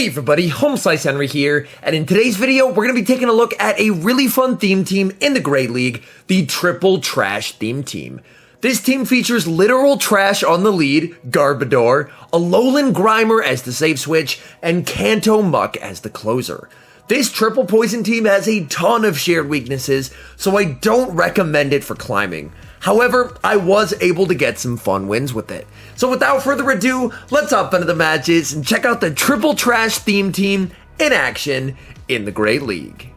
Hey everybody, HomeSliceHenry here, and in today's video, we're going to be taking a look at a really fun theme team in the Great League, the Triple Trash theme team. This team features literal trash on the lead, GARBODOR, Alolan Grimer as the save switch, and Kanto Muck as the closer. This triple poison team has a ton of shared weaknesses, so I don't recommend it for climbing. However, I was able to get some fun wins with it. So without further ado, let's hop into the matches and check out the Triple Trash theme team in action in the Great League.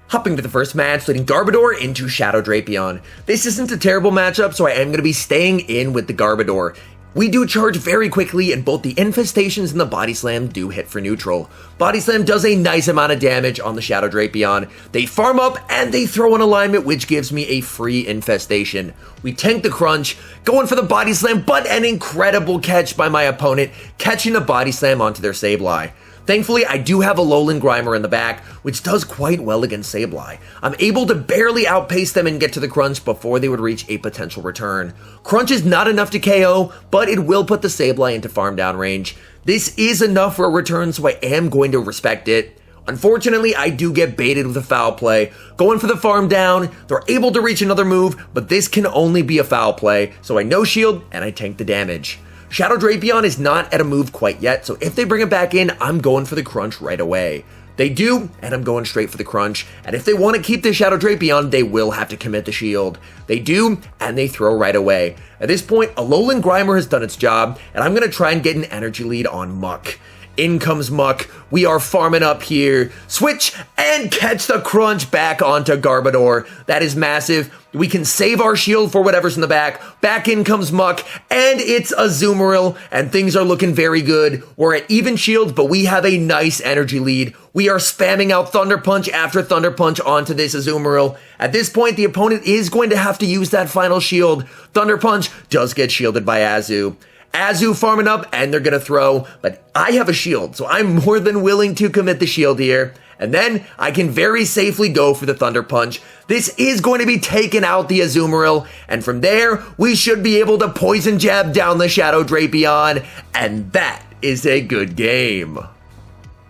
Hopping to the first match, leading GARBODOR into Shadow Drapion. This isn't a terrible matchup, so I am going to be staying in with the GARBODOR. We do charge very quickly, and both the Infestations and the Body Slam do hit for neutral. Body Slam does a nice amount of damage on the Shadow Drapion. They farm up, and they throw an alignment, which gives me a free Infestation. We tank the Crunch, going for the Body Slam, but an incredible catch by my opponent, catching the Body Slam onto their Sableye. Thankfully, I do have a Alolan Grimer in the back, which does quite well against Sableye. I'm able to barely outpace them and get to the Crunch before they would reach a potential return. Crunch is not enough to KO, but it will put the Sableye into farm down range. This is enough for a return, so I am going to respect it. Unfortunately, I do get baited with a foul play. Going for the farm down, they're able to reach another move, but this can only be a foul play, so I no shield and I tank the damage. Shadow Drapion is not at a move quite yet, so if they bring it back in, I'm going for the Crunch right away. They do, and I'm going straight for the Crunch, and if they want to keep the Shadow Drapion, they will have to commit the shield. They do, and they throw right away. At this point, Alolan Grimer has done its job, and I'm going to try and get an energy lead on Muck. In comes Muck, we are farming up here, switch, and catch the Crunch back onto GARBODOR. That is massive. We can save our shield for whatever's in the back. Back in comes Muck, and it's a Azumarill, and things are looking very good. We're at even shields, but we have a nice energy lead. We are spamming out Thunder Punch after Thunder Punch onto this Azumarill. At this point, the opponent is going to have to use that final shield. Thunder Punch does get shielded by Azu. Azu farming up, and they're gonna throw, but I have a shield, so I'm more than willing to commit the shield here. And then I can very safely go for the Thunder Punch. This is going to be taking out the Azumarill, and from there, we should be able to Poison Jab down the Shadow Drapion, and that is a good game.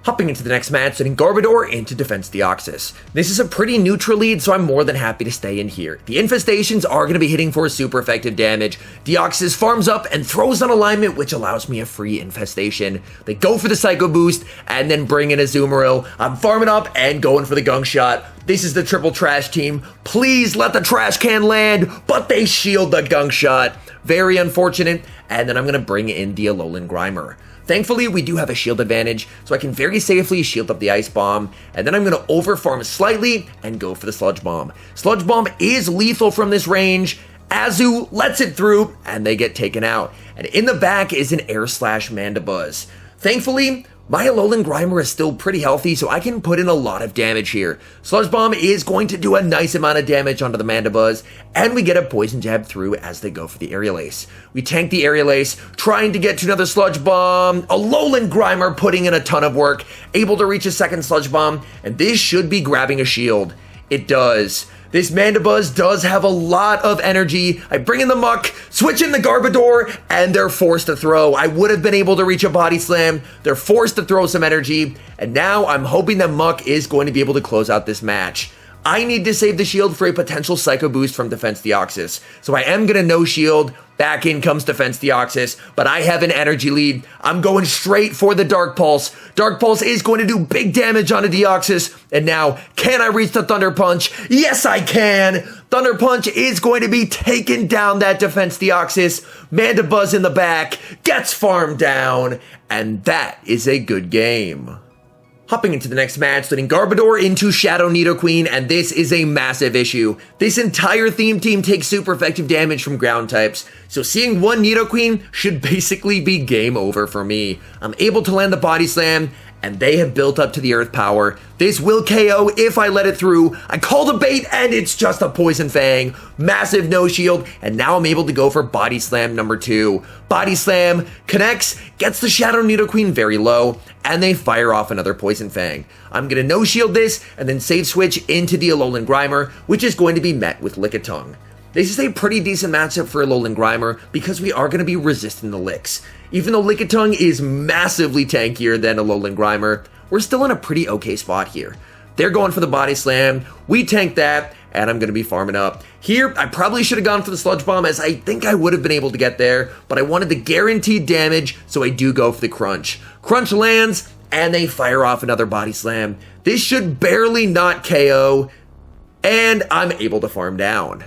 Hopping into the next match, sending GARBODOR into Defense Deoxys. This is a pretty neutral lead, so I'm more than happy to stay in here. The Infestations are going to be hitting for super effective damage. Deoxys farms up and throws on alignment, which allows me a free Infestation. They go for the Psycho Boost, and then bring in a Azumarill. I'm farming up and going for the Gunk Shot. This is the Triple Trash team. Please let the Trash Can land, but they shield the Gunk Shot. Very unfortunate, and then I'm going to bring in the Alolan Grimer. Thankfully, we do have a shield advantage, so I can very safely shield up the Ice Bomb, and then I'm going to overfarm slightly and go for the Sludge Bomb. Sludge Bomb is lethal from this range. Azu lets it through, and they get taken out. And in the back is an Air Slash Mandibuzz. Thankfully, my Alolan Grimer is still pretty healthy, so I can put in a lot of damage here. Sludge Bomb is going to do a nice amount of damage onto the Mandibuzz, and we get a Poison Jab through as they go for the Aerial Ace. We tank the Aerial Ace, trying to get to another Sludge Bomb. Alolan Grimer putting in a ton of work, able to reach a second Sludge Bomb, and this should be grabbing a shield. It does. This Mandibuzz does have a lot of energy. I bring in the Muck, switch in the GARBODOR, and they're forced to throw. I would have been able to reach a Body Slam. They're forced to throw some energy, and now I'm hoping that Muck is going to be able to close out this match. I need to save the shield for a potential Psycho Boost from Defense Deoxys, so I am going to no shield. Back in comes Defense Deoxys, but I have an energy lead. I'm going straight for the Dark Pulse. Dark Pulse is going to do big damage on a Deoxys, and now, can I reach the Thunder Punch? Yes, I can! Thunder Punch is going to be taking down that Defense Deoxys. Mandibuzz in the back, gets farmed down, and that is a good game. Hopping into the next match, letting GARBODOR into Shadow Nidoqueen, and this is a massive issue. This entire theme team takes super effective damage from ground types, so seeing one Nidoqueen should basically be game over for me. I'm able to land the Body Slam, and they have built up to the Earth Power. This will KO if I let it through. I call the bait, and it's just a Poison Fang. Massive no shield, and now I'm able to go for Body Slam number 2. Body Slam connects, gets the Shadow Nidoqueen very low, and they fire off another Poison Fang. I'm going to no shield this, and then save switch into the Alolan Grimer, which is going to be met with Lickitung. This is a pretty decent matchup for Alolan Grimer because we are going to be resisting the licks. Even though Lickitung is massively tankier than Alolan Grimer, we're still in a pretty okay spot here. They're going for the Body Slam, we tank that, and I'm going to be farming up. Here, I probably should have gone for the Sludge Bomb as I think I would have been able to get there, but I wanted the guaranteed damage, so I do go for the Crunch. Crunch lands, and they fire off another Body Slam. This should barely not KO, and I'm able to farm down.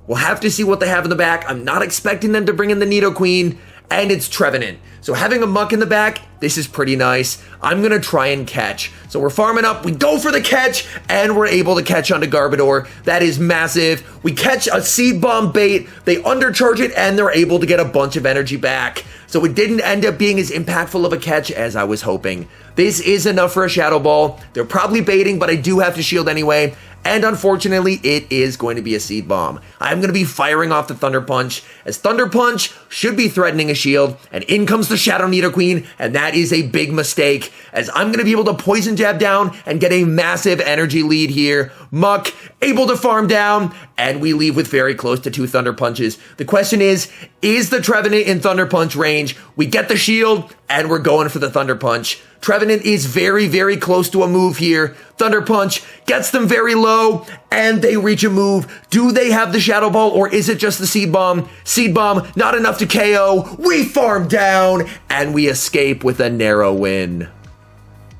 We'll have to see what they have in the back. I'm not expecting them to bring in the Nidoqueen, and it's Trevenant. So having a Muck in the back, this is pretty nice. I'm going to try and catch. So we're farming up, we go for the catch, and we're able to catch onto Garbodor. That is massive. We catch a Seed Bomb bait, they undercharge it, and they're able to get a bunch of energy back. So it didn't end up being as impactful of a catch as I was hoping. This is enough for a Shadow Ball. They're probably baiting, but I do have to shield anyway. And unfortunately, it is going to be a Seed Bomb. I'm going to be firing off the Thunder Punch, as Thunder Punch should be threatening a shield, and in comes the Shadow Nidoqueen, and that is a big mistake, as I'm going to be able to Poison Jab down and get a massive energy lead here. Muck, able to farm down, and we leave with very close to 2 Thunder Punches. The question is the Trevenant in Thunder Punch range? We get the shield, and we're going for the Thunder Punch. Trevenant is very, very close to a move here. Thunder Punch gets them very low, and they reach a move. Do they have the Shadow Ball, or is it just the Seed Bomb? Seed Bomb, not enough to KO. We farm down, and we escape with a narrow win.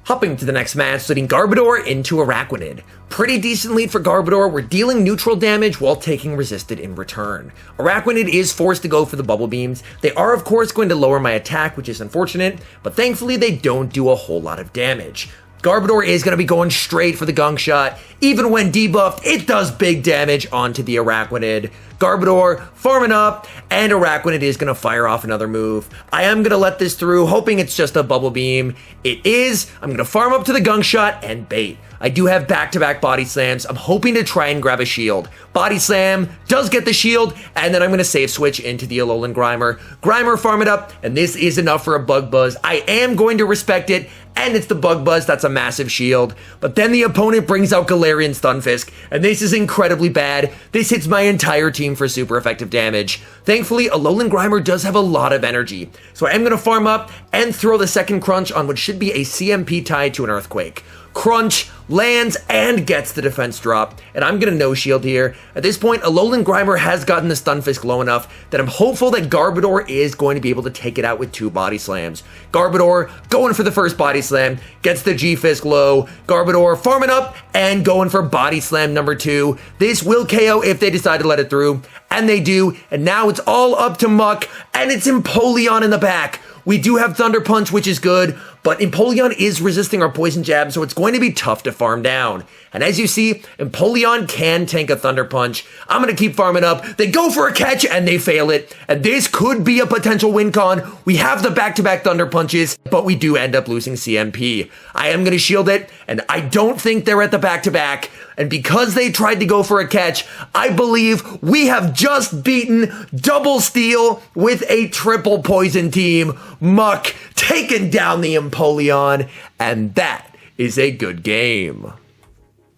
Hopping to the next match, leading Garbodor into Araquanid. Pretty decent lead for Garbodor. We're dealing neutral damage while taking resisted in return. Araquanid is forced to go for the Bubble Beams. They are, of course, going to lower my attack, which is unfortunate, but thankfully they don't do a whole lot of damage. Garbodor is going to be going straight for the Gunk Shot. Even when debuffed, it does big damage onto the Araquanid. Garbodor farming up, and Araquanid is going to fire off another move. I am going to let this through, hoping it's just a Bubble Beam. It is. I'm going to farm up to the Gunk Shot and bait. I do have back-to-back Body Slams. I'm hoping to try and grab a shield. Body Slam does get the shield, and then I'm going to save switch into the Alolan Grimer. Grimer farm it up, and this is enough for a Bug Buzz. I am going to respect it, and it's the Bug Buzz. That's a massive shield. But then the opponent brings out Galarian Stunfisk, and this is incredibly bad. This hits my entire team for super effective damage. Thankfully, Alolan Grimer does have a lot of energy, so I am going to farm up and throw the second Crunch on what should be a CMP tie to an Earthquake. Crunch lands and gets the defense drop, and I'm going to no-shield here. At this point, Alolan Grimer has gotten the Stunfisk low enough that I'm hopeful that Garbodor is going to be able to take it out with 2 Body Slams. Garbodor going for the first Body Slam, gets the G-Fisk low. Garbodor farming up and going for Body Slam number 2. This will KO if they decide to let it through, and they do, and now it's all up to Muck, and it's Empoleon in the back. We do have Thunder Punch, which is good, but Empoleon is resisting our Poison Jab, so it's going to be tough to farm down. And as you see, Empoleon can tank a Thunder Punch. I'm going to keep farming up. They go for a catch, and they fail it. And this could be a potential win con. We have the back-to-back Thunder Punches, but we do end up losing CMP. I am going to shield it, and I don't think they're at the back-to-back. And because they tried to go for a catch, I believe we have just beaten Double Steal with a triple poison team. Muck taking down the Empoleon, and that is a good game.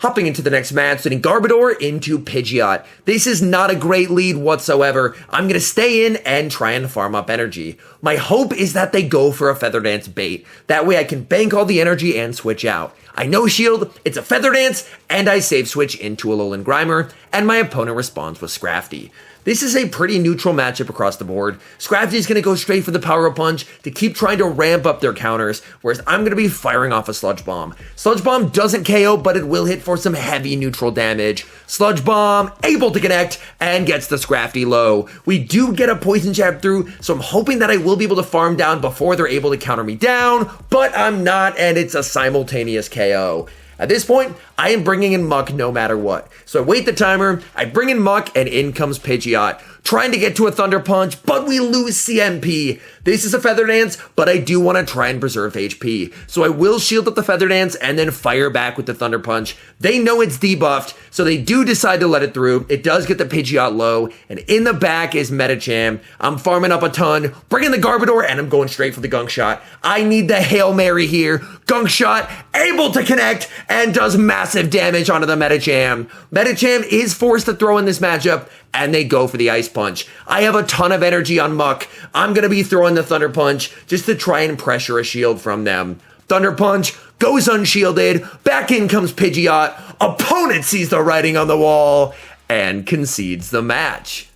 Hopping into the next match, sending Garbodor into Pidgeot. This is not a great lead whatsoever. I'm going to stay in and try and farm up energy. My hope is that they go for a Feather Dance bait. That way I can bank all the energy and switch out. I no-shield, it's a Feather Dance, and I save switch into Alolan Grimer, and my opponent responds with Scrafty. This is a pretty neutral matchup across the board. Scrafty is going to go straight for the Power Punch to keep trying to ramp up their counters, whereas I'm going to be firing off a Sludge Bomb. Sludge Bomb doesn't KO, but it will hit for some heavy neutral damage. Sludge Bomb able to connect and gets the Scrafty low. We do get a Poison Jab through, so I'm hoping that I will be able to farm down before they're able to counter me down, but I'm not, and it's a simultaneous KO. At this point, I am bringing in Muck no matter what. So I wait the timer, I bring in Muck, and in comes Pidgeot. trying to get to a Thunder Punch, but we lose CMP. This is a Feather Dance, but I do want to try and preserve HP. So I will shield up the Feather Dance and then fire back with the Thunder Punch. They know it's debuffed, so they do decide to let it through. It does get the Pidgeot low, and in the back is Medicham. I'm farming up a ton, bringing the Garbodor, and I'm going straight for the Gunk Shot. I need the Hail Mary here. Gunk Shot, able to connect, and does massive damage onto the Medicham. Medicham is forced to throw in this matchup, and they go for the Ice Punch. I have a ton of energy on Muck. I'm going to be throwing the Thunder Punch just to try and pressure a shield from them. Thunder Punch goes unshielded. Back in comes Pidgeot. Opponent sees the writing on the wall and concedes the match.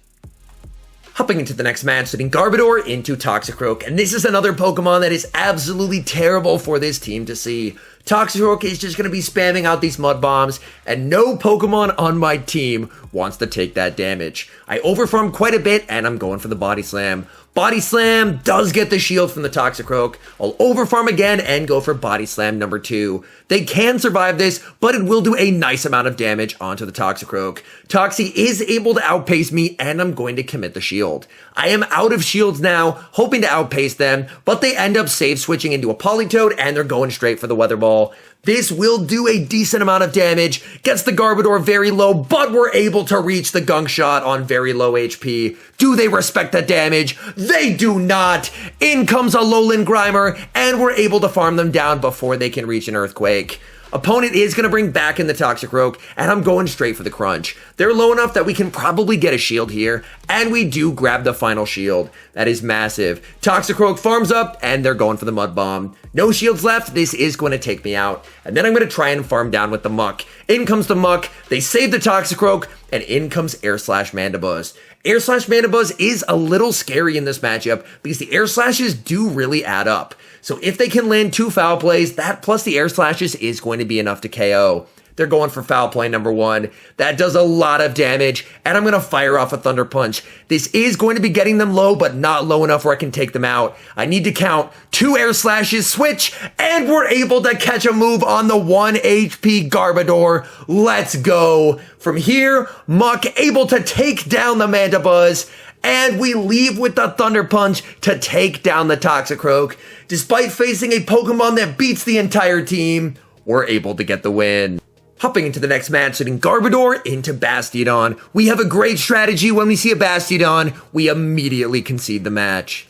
Hopping into the next match, sitting Garbodor into Toxicroak, and this is another Pokemon that is absolutely terrible for this team to see. Toxicroak is just going to be spamming out these Mud Bombs, and no Pokemon on my team wants to take that damage. I overfarm quite a bit, and I'm going for the Body Slam. Body Slam does get the shield from the Toxicroak. I'll overfarm again and go for Body Slam number 2. They can survive this, but it will do a nice amount of damage onto the Toxicroak. Toxie is able to outpace me, and I'm going to commit the shield. I am out of shields now, hoping to outpace them, but they end up save switching into a Politoed, and they're going straight for the Weather Ball. This will do a decent amount of damage, gets the Garbodor very low, but we're able to reach the Gunk Shot on very low HP. Do they respect the damage? They do not! In comes a Alolan Grimer, and we're able to farm them down before they can reach an Earthquake. Opponent is going to bring back in the Toxicroak, and I'm going straight for the Crunch. They're low enough that we can probably get a shield here, and we do grab the final shield. That is massive. Toxicroak farms up, and they're going for the Mud Bomb. No shields left, this is going to take me out. And then I'm going to try and farm down with the Muck. In comes the Muck, they save the Toxicroak, and in comes Air Slash Mandibuzz. Air Slash Mandibuzz is a little scary in this matchup because the Air Slashes do really add up. So if they can land 2 foul plays, that plus the Air Slashes is going to be enough to KO. They're going for foul play number 1. That does a lot of damage, and I'm going to fire off a Thunder Punch. This is going to be getting them low, but not low enough where I can take them out. I need to count 2 Air Slashes, switch, and we're able to catch a move on the 1 HP Garbodor. Let's go. From here, Muck able to take down the Mandibuzz, and we leave with the Thunder Punch to take down the Toxicroak. Despite facing a Pokemon that beats the entire team, we're able to get the win. Hopping into the next match, sitting Garbodor into Bastiodon. We have a great strategy when we see a Bastiodon, we immediately concede the match.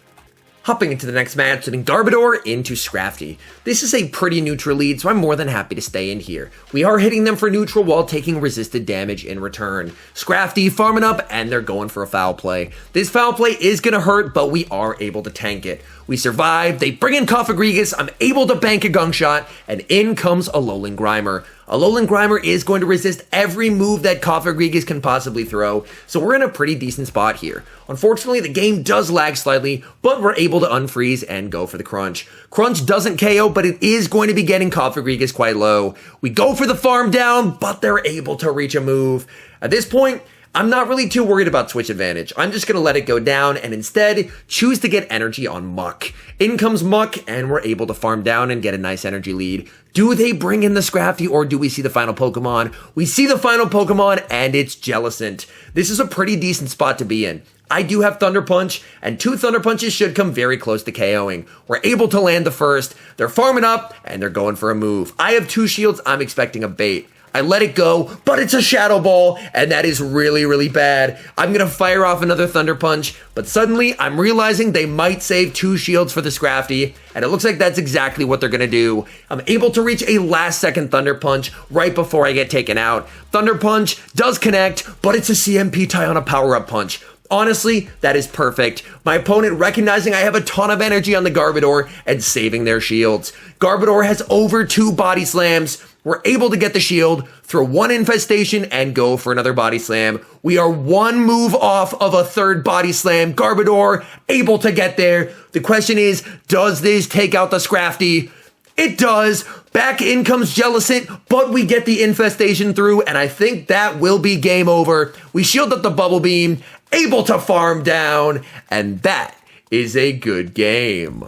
Hopping into the next match, sitting Garbodor into Scrafty. This is a pretty neutral lead, so I'm more than happy to stay in here. We are hitting them for neutral while taking resisted damage in return. Scrafty farming up, and they're going for a foul play. This foul play is going to hurt, but we are able to tank it. We survive, they bring in Cofagrigus, I'm able to bank a Gunk Shot, and in comes a Alolan Grimer. Alolan Grimer is going to resist every move that Cofagrigus can possibly throw, so we're in a pretty decent spot here. Unfortunately, the game does lag slightly, but we're able to unfreeze and go for the Crunch. Crunch doesn't KO, but it is going to be getting Cofagrigus quite low. We go for the farm down, but they're able to reach a move. At this point, I'm not really too worried about switch advantage. I'm just going to let it go down and instead choose to get energy on Muck. In comes Muck, and we're able to farm down and get a nice energy lead. Do they bring in the Scrafty, or do we see the final Pokemon? We see the final Pokemon, and it's Jellicent. This is a pretty decent spot to be in. I do have Thunder Punch, and 2 Thunder Punches should come very close to KOing. We're able to land the first. They're farming up, and they're going for a move. I have 2 shields. I'm expecting a bait. I let it go, but it's a Shadow Ball, and that is really, really bad. I'm going to fire off another Thunder Punch, but suddenly I'm realizing they might save 2 shields for the Scrafty, and it looks like that's exactly what they're going to do. I'm able to reach a last-second Thunder Punch right before I get taken out. Thunder Punch does connect, but it's a CMP tie on a power-up punch. Honestly, that is perfect. My opponent recognizing I have a ton of energy on the Garbodor and saving their shields. Garbodor has over 2 Body Slams. We're able to get the shield, throw 1 Infestation, and go for another Body Slam. We are 1 move off of a 3rd Body Slam. Garbodor able to get there. The question is, does this take out the Scrafty? It does. Back in comes Jellicent, but we get the Infestation through, and I think that will be game over. We shield up the Bubble Beam, able to farm down, and that is a good game.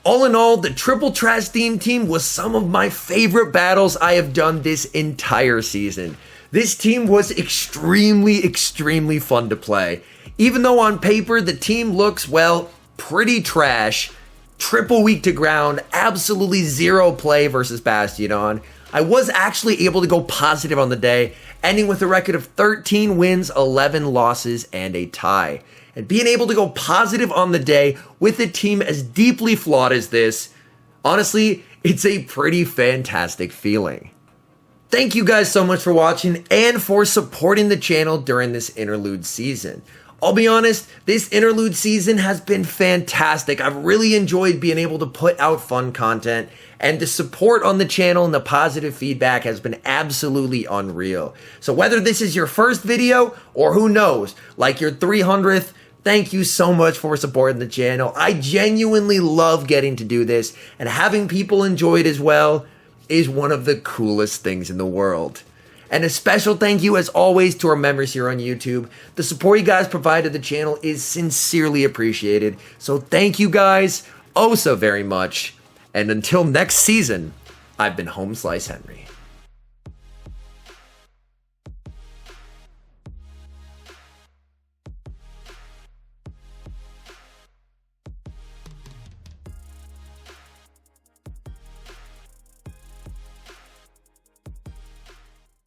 All in all, the Triple Trash Theme Team was some of my favorite battles I have done this entire season. This team was extremely, extremely fun to play. Even though on paper the team looks, well, pretty trash, triple weak to ground, absolutely zero play versus Bastiodon, I was actually able to go positive on the day, ending with a record of 13 wins, 11 losses, and a tie. And being able to go positive on the day with a team as deeply flawed as this, honestly, it's a pretty fantastic feeling. Thank you guys so much for watching and for supporting the channel during this interlude season. I'll be honest, this interlude season has been fantastic. I've really enjoyed being able to put out fun content, and the support on the channel and the positive feedback has been absolutely unreal. So whether this is your first video or who knows, like your 300th, thank you so much for supporting the channel. I genuinely love getting to do this, and having people enjoy it as well is one of the coolest things in the world. And a special thank you, as always, to our members here on YouTube. The support you guys provide to the channel is sincerely appreciated. So thank you guys oh so very much. And until next season, I've been HomeSliceHenry.